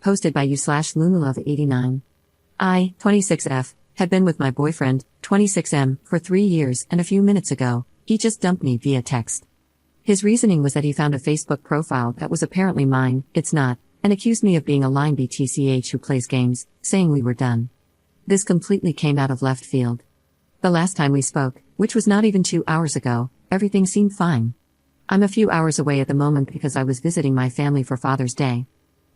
Posted by you/Lunalove89. I, 26F, had been with my boyfriend, 26M, for 3 years, and a few minutes ago, he just dumped me via text. His reasoning was that he found a Facebook profile that was apparently mine, it's not, and accused me of being a line BTCH who plays games, saying we were done. This completely came out of left field. The last time we spoke, which was not even 2 hours ago, everything seemed fine. I'm a few hours away at the moment because I was visiting my family for Father's Day.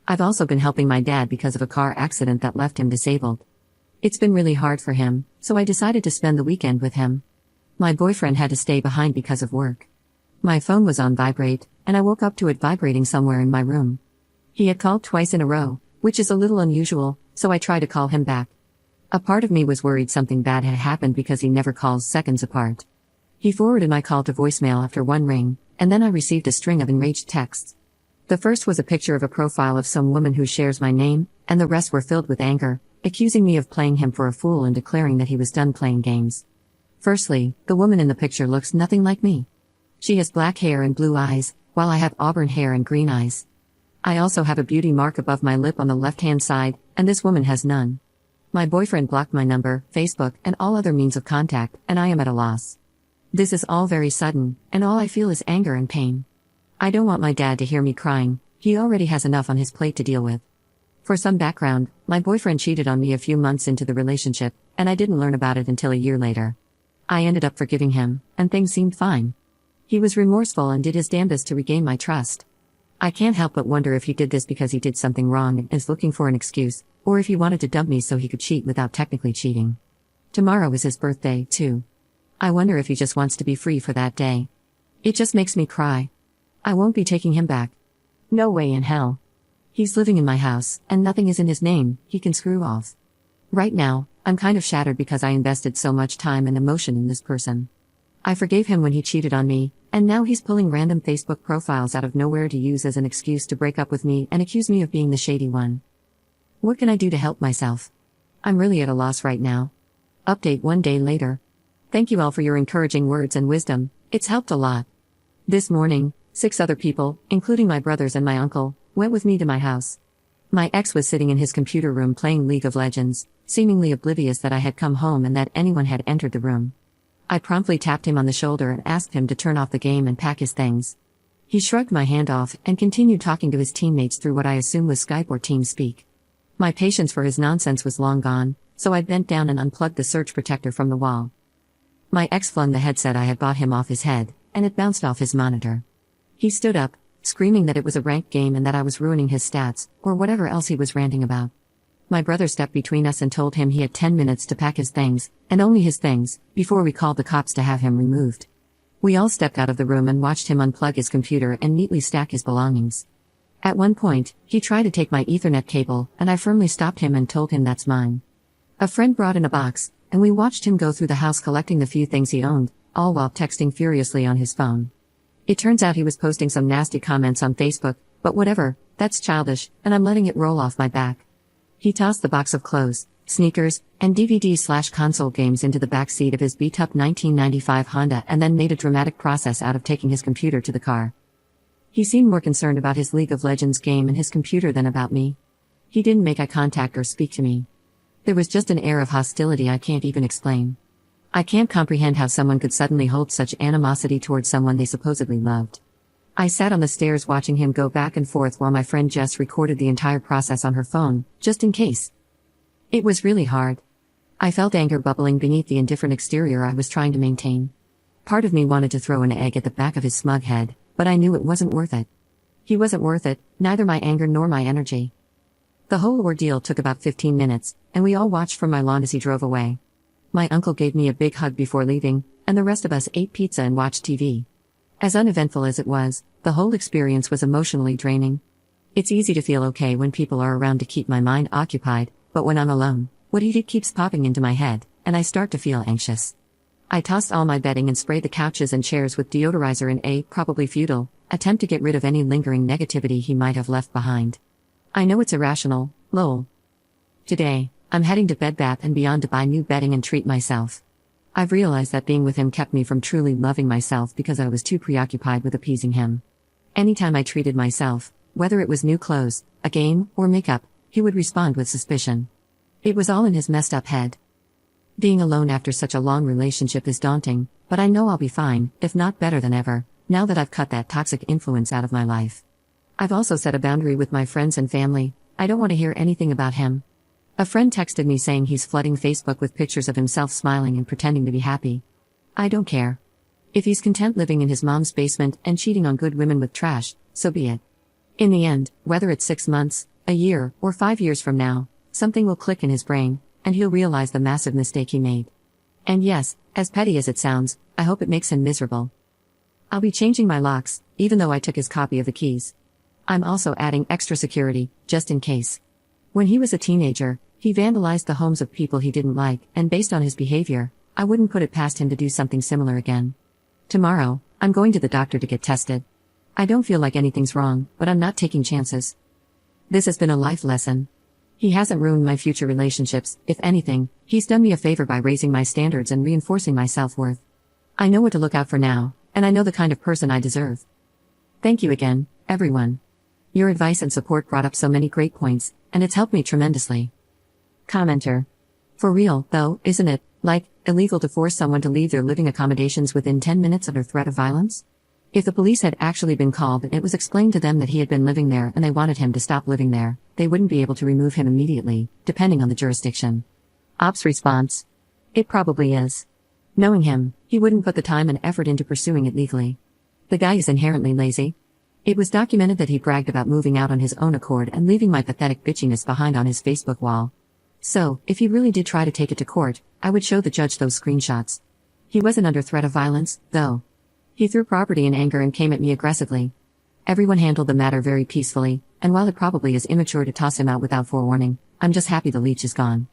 I've also been helping my dad because of a car accident that left him disabled. It's been really hard for him, so I decided to spend the weekend with him. My boyfriend had to stay behind because of work. My phone was on vibrate, and I woke up to it vibrating somewhere in my room. He had called twice in a row, which is a little unusual, so I tried to call him back. A part of me was worried something bad had happened because he never calls seconds apart. He forwarded my call to voicemail after one ring, and then I received a string of enraged texts. The first was a picture of a profile of some woman who shares my name, and the rest were filled with anger, accusing me of playing him for a fool and declaring that he was done playing games. Firstly, the woman in the picture looks nothing like me. She has black hair and blue eyes, while I have auburn hair and green eyes. I also have a beauty mark above my lip on the left-hand side, and this woman has none. My boyfriend blocked my number, Facebook, and all other means of contact, and I am at a loss. This is all very sudden, and all I feel is anger and pain. I don't want my dad to hear me crying, he already has enough on his plate to deal with. For some background, my boyfriend cheated on me a few months into the relationship, and I didn't learn about it until a year later. I ended up forgiving him, and things seemed fine. He was remorseful and did his damnedest to regain my trust. I can't help but wonder if he did this because he did something wrong and is looking for an excuse, or if he wanted to dump me so he could cheat without technically cheating. Tomorrow is his birthday, too. I wonder if he just wants to be free for that day. It just makes me cry. I won't be taking him back. No way in hell. He's living in my house, and nothing is in his name, he can screw off. Right now, I'm kind of shattered because I invested so much time and emotion in this person. I forgave him when he cheated on me, and now he's pulling random Facebook profiles out of nowhere to use as an excuse to break up with me and accuse me of being the shady one. What can I do to help myself? I'm really at a loss right now. Update 1 day later. Thank you all for your encouraging words and wisdom, it's helped a lot. This morning, 6 other people, including my brothers and my uncle, went with me to my house. My ex was sitting in his computer room playing League of Legends, seemingly oblivious that I had come home and that anyone had entered the room. I promptly tapped him on the shoulder and asked him to turn off the game and pack his things. He shrugged my hand off and continued talking to his teammates through what I assume was Skype or TeamSpeak. My patience for his nonsense was long gone, so I bent down and unplugged the surge protector from the wall. My ex flung the headset I had bought him off his head, and it bounced off his monitor. He stood up, screaming that it was a ranked game and that I was ruining his stats, or whatever else he was ranting about. My brother stepped between us and told him he had 10 minutes to pack his things, and only his things, before we called the cops to have him removed. We all stepped out of the room and watched him unplug his computer and neatly stack his belongings. At one point, he tried to take my Ethernet cable, and I firmly stopped him and told him that's mine. A friend brought in a box, and we watched him go through the house collecting the few things he owned, all while texting furiously on his phone. It turns out he was posting some nasty comments on Facebook, but whatever, that's childish, and I'm letting it roll off my back. He tossed the box of clothes, sneakers, and DVD/console games into the back seat of his beat-up 1995 Honda and then made a dramatic process out of taking his computer to the car. He seemed more concerned about his League of Legends game and his computer than about me. He didn't make eye contact or speak to me. There was just an air of hostility I can't even explain. I can't comprehend how someone could suddenly hold such animosity towards someone they supposedly loved. I sat on the stairs watching him go back and forth while my friend Jess recorded the entire process on her phone, just in case. It was really hard. I felt anger bubbling beneath the indifferent exterior I was trying to maintain. Part of me wanted to throw an egg at the back of his smug head, but I knew it wasn't worth it. He wasn't worth it, neither my anger nor my energy. The whole ordeal took about 15 minutes, and we all watched from my lawn as he drove away. My uncle gave me a big hug before leaving, and the rest of us ate pizza and watched TV. As uneventful as it was, the whole experience was emotionally draining. It's easy to feel okay when people are around to keep my mind occupied, but when I'm alone, what he did keeps popping into my head, and I start to feel anxious. I tossed all my bedding and sprayed the couches and chairs with deodorizer in a, probably futile, attempt to get rid of any lingering negativity he might have left behind. I know it's irrational, lol. Today, I'm heading to Bed Bath & Beyond to buy new bedding and treat myself. I've realized that being with him kept me from truly loving myself because I was too preoccupied with appeasing him. Anytime I treated myself, whether it was new clothes, a game, or makeup, he would respond with suspicion. It was all in his messed up head. Being alone after such a long relationship is daunting, but I know I'll be fine, if not better than ever, now that I've cut that toxic influence out of my life. I've also set a boundary with my friends and family. I don't want to hear anything about him. A friend texted me saying he's flooding Facebook with pictures of himself smiling and pretending to be happy. I don't care. If he's content living in his mom's basement and cheating on good women with trash, so be it. In the end, whether it's 6 months, a year, or 5 years from now, something will click in his brain, and he'll realize the massive mistake he made. And yes, as petty as it sounds, I hope it makes him miserable. I'll be changing my locks, even though I took his copy of the keys. I'm also adding extra security, just in case. When he was a teenager, he vandalized the homes of people he didn't like, and based on his behavior, I wouldn't put it past him to do something similar again. Tomorrow, I'm going to the doctor to get tested. I don't feel like anything's wrong, but I'm not taking chances. This has been a life lesson. He hasn't ruined my future relationships. If anything, he's done me a favor by raising my standards and reinforcing my self-worth. I know what to look out for now, and I know the kind of person I deserve. Thank you again, everyone. Your advice and support brought up so many great points, and it's helped me tremendously. Commenter. For real, though, isn't it, illegal to force someone to leave their living accommodations within 10 minutes under threat of violence? If the police had actually been called and it was explained to them that he had been living there and they wanted him to stop living there, they wouldn't be able to remove him immediately, depending on the jurisdiction. Ops response. It probably is. Knowing him, he wouldn't put the time and effort into pursuing it legally. The guy is inherently lazy. It was documented that he bragged about moving out on his own accord and leaving my pathetic bitchiness behind on his Facebook wall. So, if he really did try to take it to court, I would show the judge those screenshots. He wasn't under threat of violence, though. He threw property in anger and came at me aggressively. Everyone handled the matter very peacefully, and while it probably is immature to toss him out without forewarning, I'm just happy the leech is gone.